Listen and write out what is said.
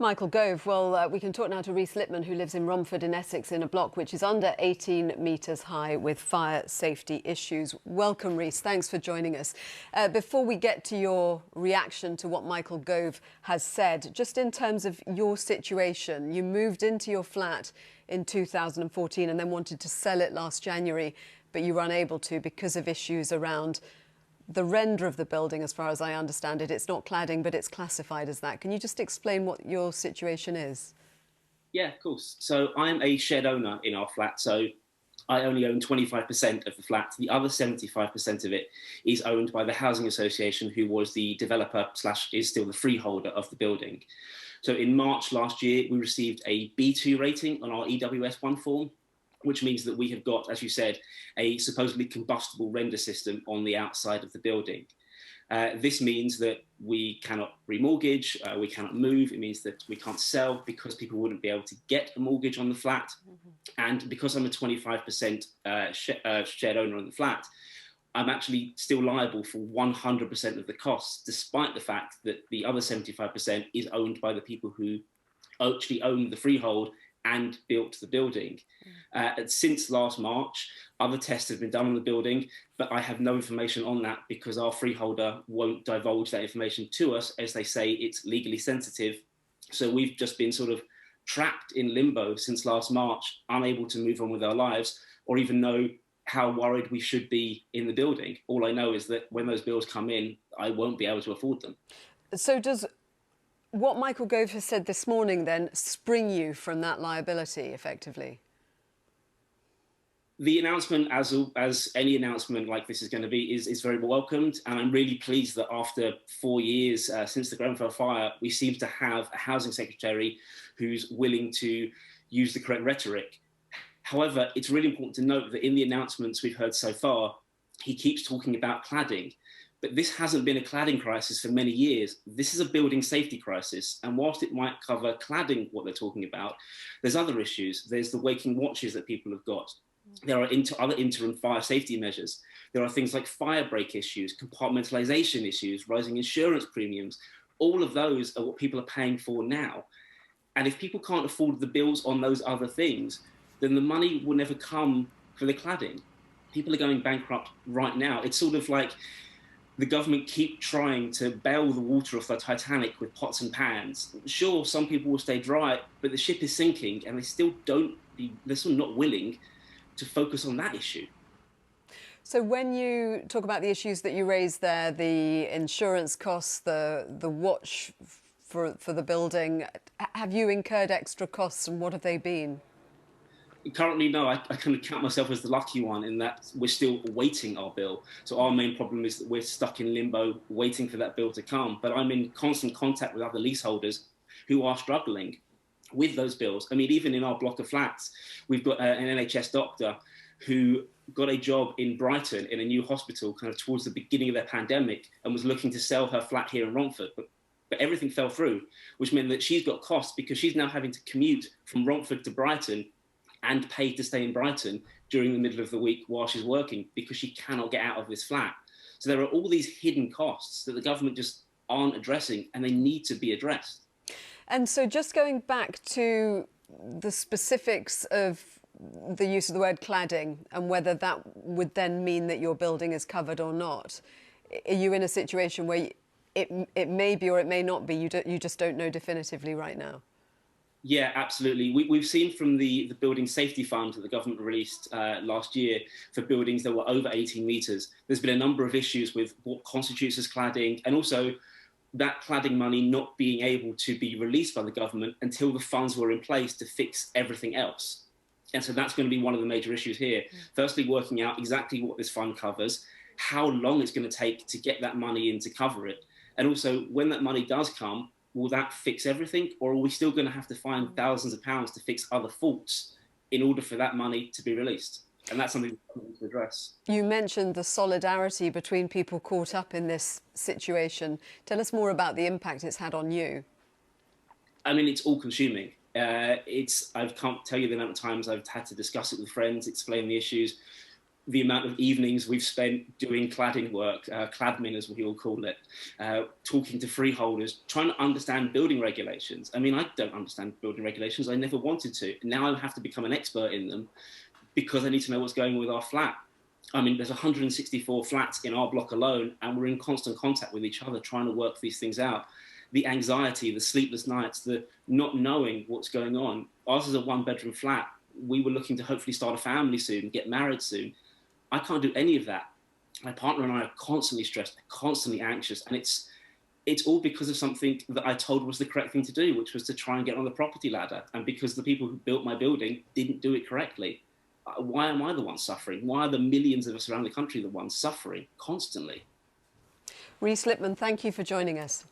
Michael Gove, well, we can talk now to Reese Lipman, who lives in Romford in Essex in a block which is under 18 metres high with fire safety issues. Welcome, Reese. Thanks for joining us. Before we get to your reaction to what Michael Gove has said, just in terms of your situation, you moved into your flat in 2014 and then wanted to sell it last January, but you were unable to because of issues around the render of the building. As far as I understand it, it's not cladding, but it's classified as that. Can you just explain what your situation is? Yeah, of course. So I'm a shared owner in our flat. So I only own 25% of the flat. The other 75% of it is owned by the housing association, who was the developer slash is still the freeholder of the building. So in March last year, we received a B2 rating on our EWS1 form, which means that we have got, as you said, a supposedly combustible render system on the outside of the building. This means that we cannot remortgage, we cannot move. It means that we can't sell because people wouldn't be able to get a mortgage on the flat. And because I'm a 25% shared owner on the flat, I'm actually still liable for 100% of the costs, despite the fact that the other 75% is owned by the people who actually own the freehold and built the building. Since last March, other tests have been done on the building, but I have no information on that because our freeholder won't divulge that information to us. As they say, it's legally sensitive. So we've just been sort of trapped in limbo since last March, unable to move on with our lives or even know how worried we should be in the building. All I know is that when those bills come in, I won't be able to afford them. So does what Michael Gove has said this morning then spring you from that liability, effectively? The announcement, as any announcement like this is going to be, is very welcomed. And I'm really pleased that after 4 years since the Grenfell fire, we seem to have a housing secretary who's willing to use the correct rhetoric. However, it's really important to note that in the announcements we've heard so far, he keeps talking about cladding. But this hasn't been a cladding crisis for many years. This is a building safety crisis. And whilst it might cover cladding, what they're talking about, there's other issues. There's the waking watches that people have got. There are other interim fire safety measures. There are things like fire break issues, compartmentalisation issues, rising insurance premiums. All of those are what people are paying for now. And if people can't afford the bills on those other things, then the money will never come for the cladding. People are going bankrupt right now. It's sort of like the government keep trying to bail the water off the Titanic with pots and pans. Sure, some people will stay dry, but the ship is sinking and they're still not willing to focus on that issue. So when you talk about the issues that you raised there, the insurance costs, the watch for the building, have you incurred extra costs and what have they been? Currently, no, I kind of count myself as the lucky one in that we're still awaiting our bill. So our main problem is that we're stuck in limbo waiting for that bill to come. But I'm in constant contact with other leaseholders who are struggling with those bills. I mean, even in our block of flats, we've got an NHS doctor who got a job in Brighton in a new hospital kind of towards the beginning of their pandemic and was looking to sell her flat here in Romford. But everything fell through, which meant that she's got costs because she's now having to commute from Romford to Brighton and pay to stay in Brighton during the middle of the week while she's working because she cannot get out of this flat. So there are all these hidden costs that the government just aren't addressing, and they need to be addressed. And so just going back to the specifics of the use of the word cladding and whether that would then mean that your building is covered or not, are you in a situation where it may be or it may not be, you just don't know definitively right now? Yeah, absolutely. We've seen from the Building Safety Fund that the government released last year for buildings that were over 18 metres. There's been a number of issues with what constitutes as cladding, and also that cladding money not being able to be released by the government until the funds were in place to fix everything else. And so that's going to be one of the major issues here. Firstly, working out exactly what this fund covers, how long it's going to take to get that money in to cover it, and also when that money does come, will that fix everything, or are we still going to have to find thousands of pounds to fix other faults in order for that money to be released? And that's something we need to address. You mentioned the solidarity between people caught up in this situation. Tell us more about the impact it's had on you. I mean, it's all-consuming. I can't tell you the amount of times I've had to discuss it with friends, explain the issues. the amount of evenings we've spent doing cladding work, cladmin as we all call it, talking to freeholders, trying to understand building regulations. I mean, I don't understand building regulations. I never wanted to. Now I have to become an expert in them because I need to know what's going on with our flat. I mean, there's 164 flats in our block alone, and we're in constant contact with each other trying to work these things out. The anxiety, the sleepless nights, the not knowing what's going on. Ours is a one-bedroom flat. We were looking to hopefully start a family soon, get married soon. I can't do any of that. My partner and I are constantly stressed, constantly anxious, and it's all because of something that I told was the correct thing to do, which was to try and get on the property ladder, and because the people who built my building didn't do it correctly. Why am I the one suffering? Why are the millions of us around the country the ones suffering constantly? Reese Lipman, thank you for joining us.